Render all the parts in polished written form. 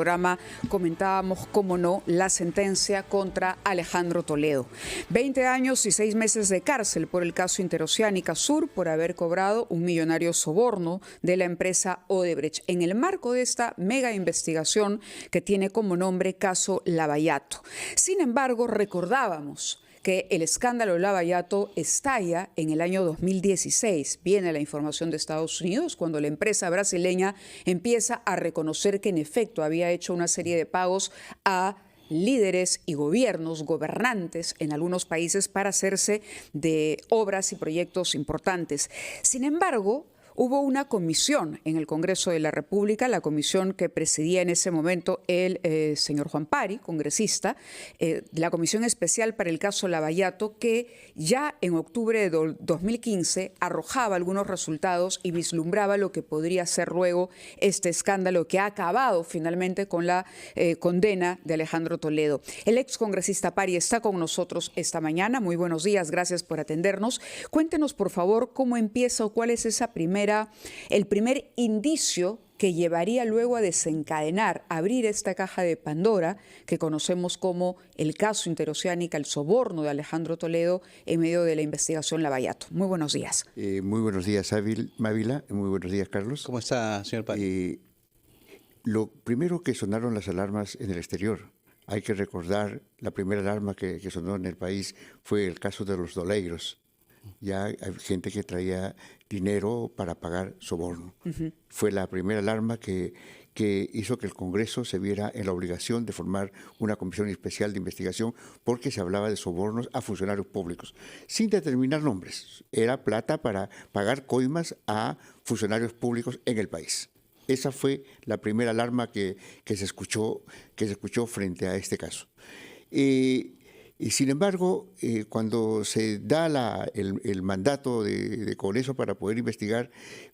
programa comentábamos, cómo no, la sentencia contra Alejandro Toledo. 20 años y 6 meses de cárcel por el caso Interoceánica Sur por haber cobrado un millonario soborno de la empresa Odebrecht en el marco de esta mega investigación que tiene como nombre Caso Lavallato. Sin embargo, recordábamos que el escándalo Lavallato estalla en el año 2016. Viene la información de Estados Unidos cuando la empresa brasileña empieza a reconocer que en efecto había hecho una serie de pagos a líderes y gobernantes en algunos países para hacerse de obras y proyectos importantes. Sin embargo, hubo una comisión en el Congreso de la República, la comisión que presidía en ese momento el señor Juan Pari, congresista, la Comisión Especial para el caso Lavallato, que ya en octubre de 2015 arrojaba algunos resultados y vislumbraba lo que podría ser luego este escándalo que ha acabado finalmente con la condena de Alejandro Toledo. El excongresista Pari está con nosotros esta mañana. Muy buenos días, gracias por atendernos. Cuéntenos, por favor, cómo empieza o cuál es el primer indicio que llevaría luego a desencadenar, abrir esta caja de Pandora que conocemos como el caso Interoceánica, el soborno de Alejandro Toledo en medio de la investigación Lavallato. Muy buenos días. Muy buenos días, Mávila. Muy buenos días, Carlos. ¿Cómo está, señor Pari? Lo primero que sonaron las alarmas en el exterior. Hay que recordar, la primera alarma que sonó en el país fue el caso de los doleiros. Ya hay gente que traía dinero para pagar soborno. Fue la primera alarma que hizo que el Congreso se viera en la obligación de formar una comisión especial de investigación porque se hablaba de sobornos a funcionarios públicos, sin determinar nombres. Era plata para pagar coimas a funcionarios públicos en el país. Esa fue la primera alarma que se escuchó frente a este caso. Y sin embargo, cuando se da el mandato de Congreso para poder investigar,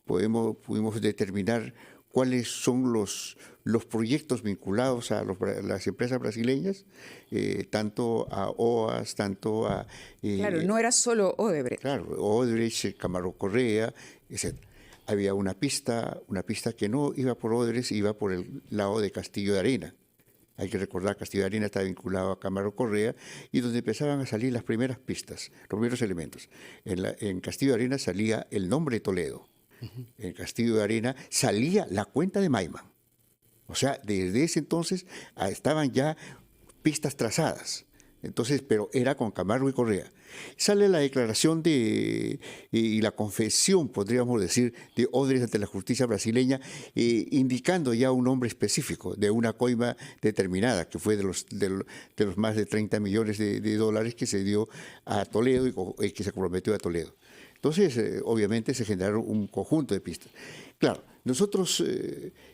pudimos determinar cuáles son los proyectos vinculados a las empresas brasileñas, tanto a OAS, tanto a... claro, no era solo Odebrecht. Claro, Odebrecht, Camargo Correa, etc. Había una pista que no iba por Odebrecht, iba por el lado de Castillo de Arena. Hay que recordar que Castillo de Arena está vinculado a Camargo Correa y donde empezaban a salir las primeras pistas, los primeros elementos. En Castillo de Arena salía el nombre de Toledo. En Castillo de Arena salía la cuenta de Maiman. O sea, desde ese entonces estaban ya pistas trazadas. Entonces, pero era con Camargo y Correa. Sale la declaración y la confesión, podríamos decir, de Odebrecht ante la justicia brasileña, indicando ya un nombre específico de una coima determinada, que fue de los más de 30 millones de dólares que se dio a Toledo y que se comprometió a Toledo. Entonces, obviamente, se generaron un conjunto de pistas. Claro, nosotros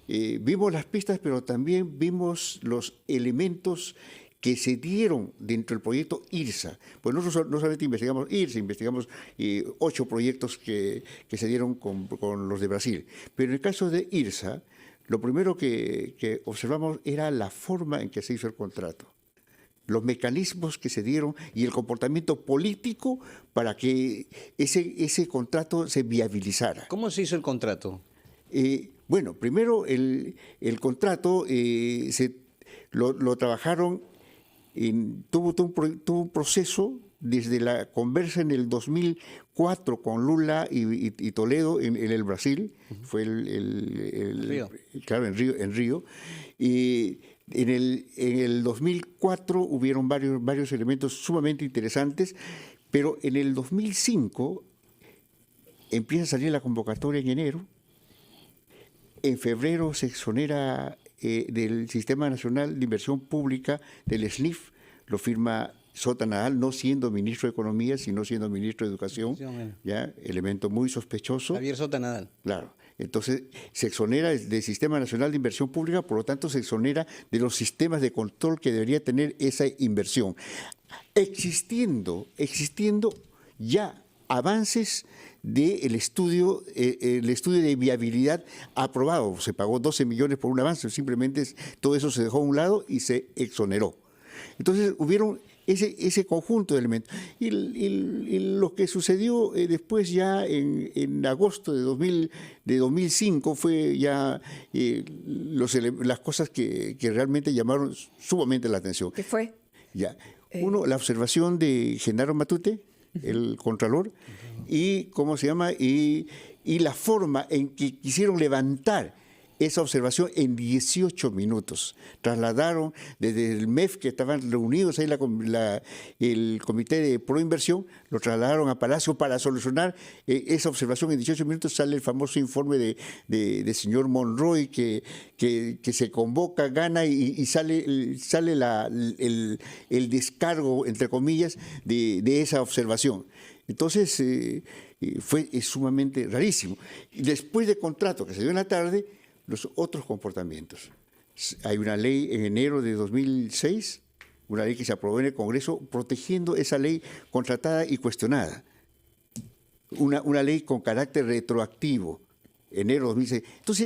vimos las pistas, pero también vimos los elementos que se dieron dentro del proyecto IRSA. Pues nosotros no solamente investigamos IRSA, investigamos 8 proyectos que se dieron con los de Brasil. Pero en el caso de IRSA, lo primero que observamos era la forma en que se hizo el contrato, los mecanismos que se dieron y el comportamiento político para que ese contrato se viabilizara. ¿Cómo se hizo el contrato? Bueno, primero el contrato lo trabajaron. Tuvo un proceso desde la conversa en el 2004 con Lula y Toledo en el Brasil, fue Río. Claro, en Río. Y en el 2004 hubieron varios elementos sumamente interesantes, pero en el 2005 empieza a salir la convocatoria en enero. En febrero se exonera del Sistema Nacional de Inversión Pública, del SNIF, lo firma Sota Nadal, no siendo ministro de Economía, sino siendo ministro de Educación, ya, elemento muy sospechoso. Javier Sota Nadal. Claro. Entonces, se exonera del Sistema Nacional de Inversión Pública, por lo tanto, se exonera de los sistemas de control que debería tener esa inversión. Existiendo ya avances del estudio de viabilidad aprobado. Se pagó 12 millones por un avance, simplemente todo eso se dejó a un lado y se exoneró. Entonces hubieron ese conjunto de elementos. Y lo que sucedió después ya en agosto de 2005 fue ya las cosas que realmente llamaron sumamente la atención. ¿Qué fue? Ya. Uno, la observación de Genaro Matute, el contralor, y ¿cómo se llama? Y la forma en que quisieron levantar esa observación en 18 minutos. Trasladaron desde el MEF, que estaban reunidos ahí el Comité de Proinversión, lo trasladaron a Palacio para solucionar esa observación. En 18 minutos sale el famoso informe de señor Monroy, que se convoca, gana y sale el descargo, entre comillas, de esa observación. Entonces, fue sumamente rarísimo. Y después del contrato que se dio en la tarde, los otros comportamientos. Hay una ley en enero de 2006, una ley que se aprobó en el Congreso protegiendo esa ley contratada y cuestionada. Una ley con carácter retroactivo, enero de 2006.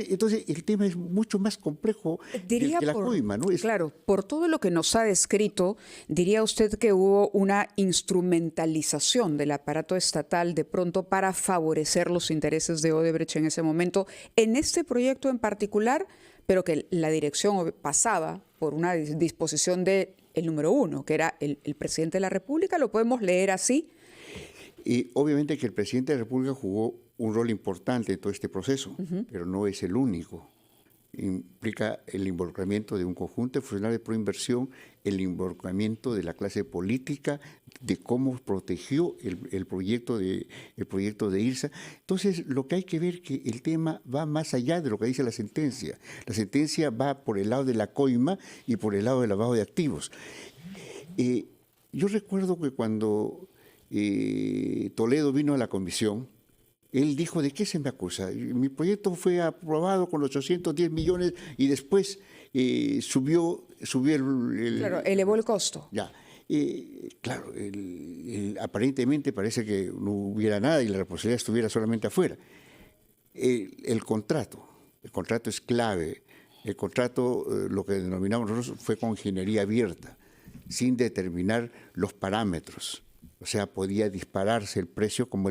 Entonces el tema es mucho más complejo que la coima, ¿no? Claro, por todo lo que nos ha descrito, diría usted que hubo una instrumentalización del aparato estatal de pronto para favorecer los intereses de Odebrecht en ese momento, en este proyecto en particular, pero que la dirección pasaba por una disposición del número 1, que era el presidente de la República. ¿Lo podemos leer así? Y obviamente que el presidente de la República jugó un rol importante en todo este proceso, pero no es el único. Implica el involucramiento de un conjunto de funcionarios de Proinversión, el involucramiento de la clase política, de cómo protegió el proyecto de IRSA. Entonces, lo que hay que ver es que el tema va más allá de lo que dice la sentencia. La sentencia va por el lado de la coima y por el lado del lavado de activos. Yo recuerdo que cuando Toledo vino a la comisión, él dijo: ¿de qué se me acusa? Mi proyecto fue aprobado con 810 millones y después subió Claro, elevó el costo. Ya. Claro, aparentemente parece que no hubiera nada y la responsabilidad estuviera solamente afuera. El contrato es clave. El contrato, lo que denominamos nosotros, fue con ingeniería abierta, sin determinar los parámetros. O sea, podía dispararse el precio como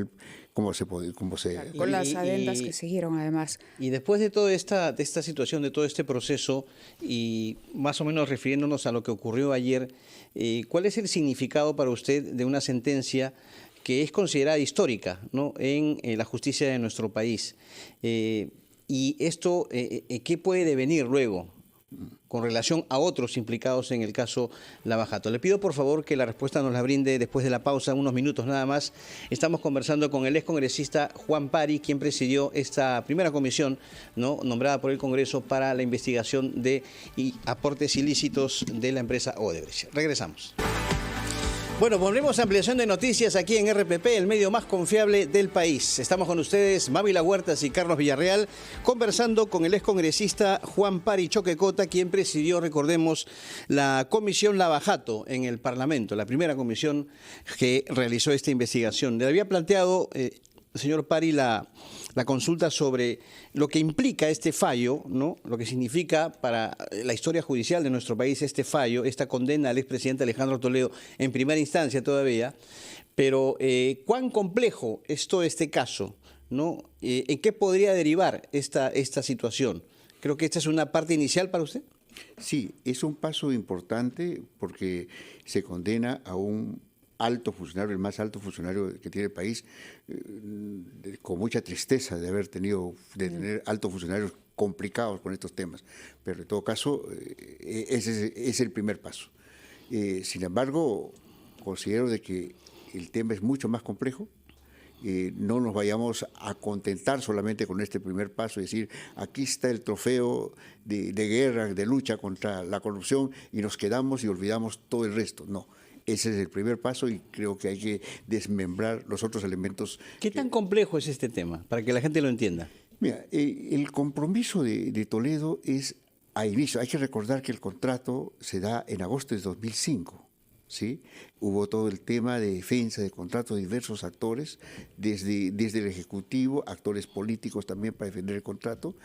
se Claro, con las adendas que siguieron, además. Y después de toda esta situación, de todo este proceso, y más o menos refiriéndonos a lo que ocurrió ayer, ¿cuál es el significado para usted de una sentencia que es considerada histórica, ¿no?, en la justicia de nuestro país? Y esto, ¿qué puede devenir luego con relación a otros implicados en el caso Lavajato? Le pido por favor que la respuesta nos la brinde después de la pausa, unos minutos nada más. Estamos conversando con el excongresista Juan Pari, quien presidió esta primera comisión, ¿no?, nombrada por el Congreso para la investigación de aportes ilícitos de la empresa Odebrecht. Regresamos. Bueno, volvemos a ampliación de noticias aquí en RPP, el medio más confiable del país. Estamos con ustedes, Mávila Huertas y Carlos Villarreal, conversando con el excongresista Juan Pari Choquecota, quien presidió, recordemos, la comisión Lavajato en el Parlamento, la primera comisión que realizó esta investigación. Le había planteado, señor Pari, la consulta sobre lo que implica este fallo, ¿no?, lo que significa para la historia judicial de nuestro país este fallo, esta condena al expresidente Alejandro Toledo en primera instancia todavía, pero ¿cuán complejo es todo este caso, ¿no? ¿En qué podría derivar esta situación? Creo que esta es una parte inicial para usted. Sí, es un paso importante porque se condena a un alto funcionario, el más alto funcionario que tiene el país, con mucha tristeza de tener altos funcionarios complicados con estos temas. Pero en todo caso, ese es el primer paso. Sin embargo, considero de que el tema es mucho más complejo. No nos vayamos a contentar solamente con este primer paso y decir: aquí está el trofeo de guerra, de lucha contra la corrupción, y nos quedamos y olvidamos todo el resto. No. Ese es el primer paso y creo que hay que desmembrar los otros elementos. ¿Qué tan complejo es este tema, para que la gente lo entienda? Mira, el compromiso de Toledo es a inicio. Hay que recordar que el contrato se da en agosto de 2005. ¿Sí? Hubo todo el tema de defensa de contratos de diversos actores, desde el Ejecutivo, actores políticos también para defender el contrato.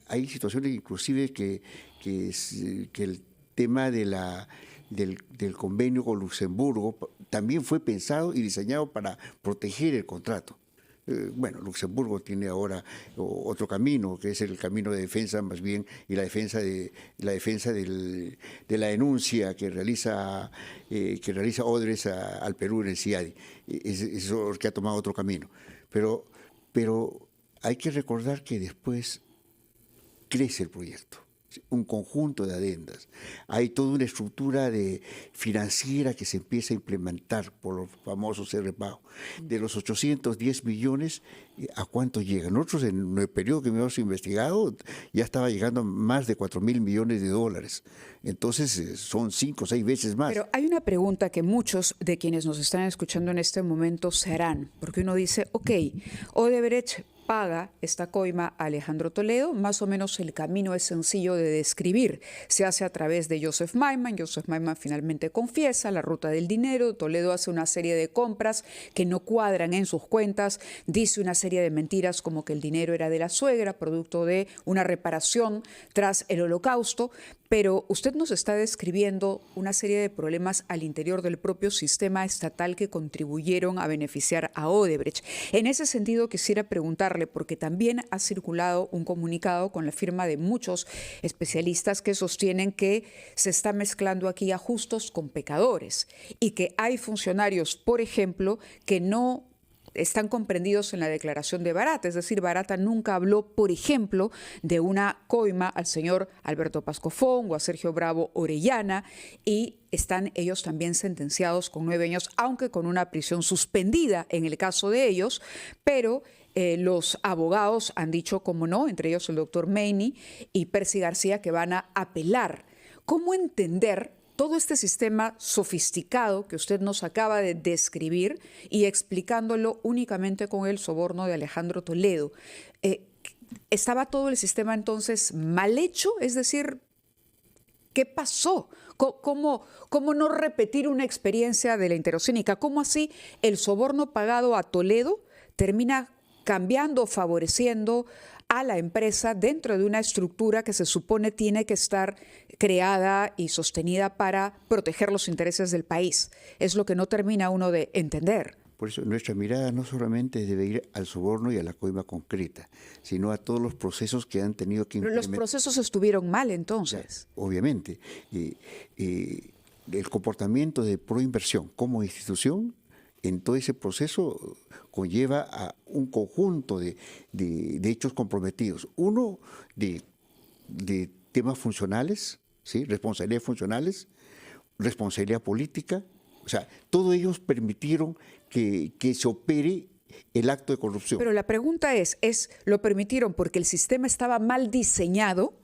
Hay situaciones inclusive que tema del convenio con Luxemburgo también fue pensado y diseñado para proteger el contrato. Bueno, Luxemburgo tiene ahora otro camino, que es el camino de defensa más bien, y la defensa de la denuncia que realiza Odres al Perú en el CIADI. Es lo que ha tomado otro camino. Pero hay que recordar que después crece el proyecto, un conjunto de adendas. Hay toda una estructura financiera que se empieza a implementar por los famosos repago. De los 810 millones, ¿a cuánto llega? Nosotros en el periodo que hemos investigado ya estaba llegando a más de 4.000 millones de dólares. Entonces son 5 o 6 veces más. Pero hay una pregunta que muchos de quienes nos están escuchando en este momento se harán, porque uno dice, ok, Odebrecht paga esta coima a Alejandro Toledo, más o menos el camino es sencillo de describir. Se hace a través de Joseph Maiman finalmente confiesa la ruta del dinero, Toledo hace una serie de compras que no cuadran en sus cuentas, dice una serie de mentiras como que el dinero era de la suegra, producto de una reparación tras el Holocausto, pero usted nos está describiendo una serie de problemas al interior del propio sistema estatal que contribuyeron a beneficiar a Odebrecht. En ese sentido, quisiera preguntarle, porque también ha circulado un comunicado con la firma de muchos especialistas que sostienen que se está mezclando aquí a justos con pecadores y que hay funcionarios, por ejemplo, que no están comprendidos en la declaración de Barata. Es decir, Barata nunca habló, por ejemplo, de una coima al señor Alberto Pascofón o a Sergio Bravo Orellana, y están ellos también sentenciados con 9 años, aunque con una prisión suspendida en el caso de ellos, pero los abogados han dicho, como no, entre ellos el doctor Meini y Percy García, que van a apelar. ¿Cómo entender todo este sistema sofisticado que usted nos acaba de describir y explicándolo únicamente con el soborno de Alejandro Toledo? ¿Estaba todo el sistema entonces mal hecho? Es decir, ¿qué pasó? ¿Cómo no repetir una experiencia de la Interoceánica? ¿Cómo así el soborno pagado a Toledo termina cambiando, favoreciendo a la empresa dentro de una estructura que se supone tiene que estar creada y sostenida para proteger los intereses del país? Es lo que no termina uno de entender. Por eso nuestra mirada no solamente debe ir al soborno y a la coima concreta, sino a todos los procesos que han tenido que implementar. Los procesos estuvieron mal entonces. Obviamente. El comportamiento de Proinversión como institución en todo ese proceso conlleva a un conjunto de hechos comprometidos. Uno, de temas funcionales, ¿sí? Responsabilidades funcionales, responsabilidad política. O sea, todos ellos permitieron que se opere el acto de corrupción. Pero la pregunta es, ¿lo permitieron porque el sistema estaba mal diseñado?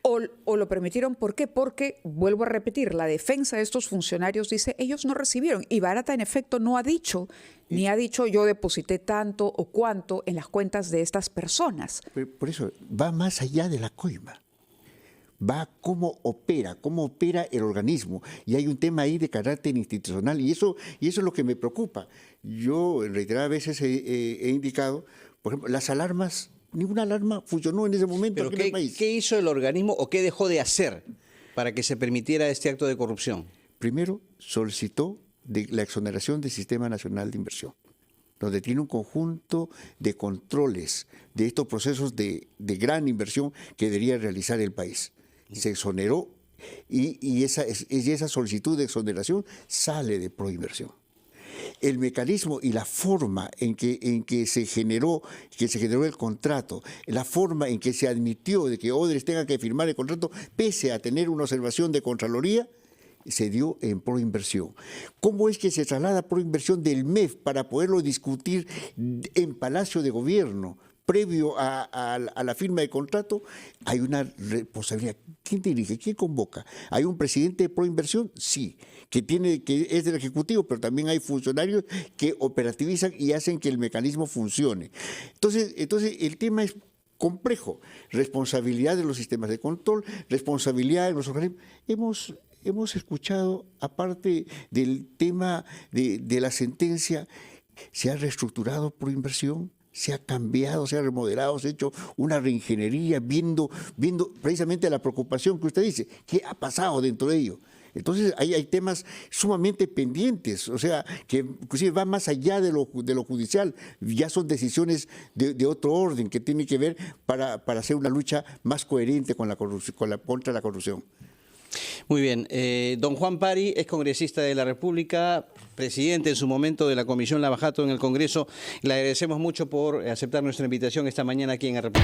¿O lo permitieron por qué? Porque, vuelvo a repetir, la defensa de estos funcionarios dice, ellos no recibieron. Y Barata, en efecto, no ha dicho, ni ha dicho yo deposité tanto o cuánto en las cuentas de estas personas. Por eso, va más allá de la coima. Va cómo opera el organismo. Y hay un tema ahí de carácter institucional. Y eso es lo que me preocupa. Yo, en reiteradas veces he indicado, por ejemplo, las alarmas. Ninguna alarma funcionó en ese momento aquí en el país. ¿Qué hizo el organismo o qué dejó de hacer para que se permitiera este acto de corrupción? Primero, solicitó la exoneración del Sistema Nacional de Inversión, donde tiene un conjunto de controles de estos procesos de gran inversión que debería realizar el país. Se exoneró y esa solicitud de exoneración sale de Proinversión. El mecanismo y la forma en que se generó el contrato, la forma en que se admitió de que Odebrecht tenga que firmar el contrato, pese a tener una observación de Contraloría, se dio en Proinversión. ¿Cómo es que se traslada Proinversión del MEF para poderlo discutir en Palacio de Gobierno? Previo a la firma de contrato, hay una responsabilidad. ¿Quién dirige? ¿Quién convoca? ¿Hay un presidente de Proinversión? Sí, que es del Ejecutivo, pero también hay funcionarios que operativizan y hacen que el mecanismo funcione. Entonces el tema es complejo. Responsabilidad de los sistemas de control, responsabilidad de los organismos. Hemos escuchado, aparte del tema de la sentencia, se ha reestructurado Proinversión. se ha cambiado, se ha remodelado, se ha hecho una reingeniería, viendo precisamente la preocupación que usted dice, ¿qué ha pasado dentro de ello? Entonces hay temas sumamente pendientes, o sea, que inclusive va más allá de lo judicial, ya son decisiones de otro orden que tienen que ver para hacer una lucha más coherente con la corrupción, contra la corrupción. Muy bien. Don Juan Pari es congresista de la República, presidente en su momento de la Comisión Lavajato en el Congreso. Le agradecemos mucho por aceptar nuestra invitación esta mañana aquí en RPP.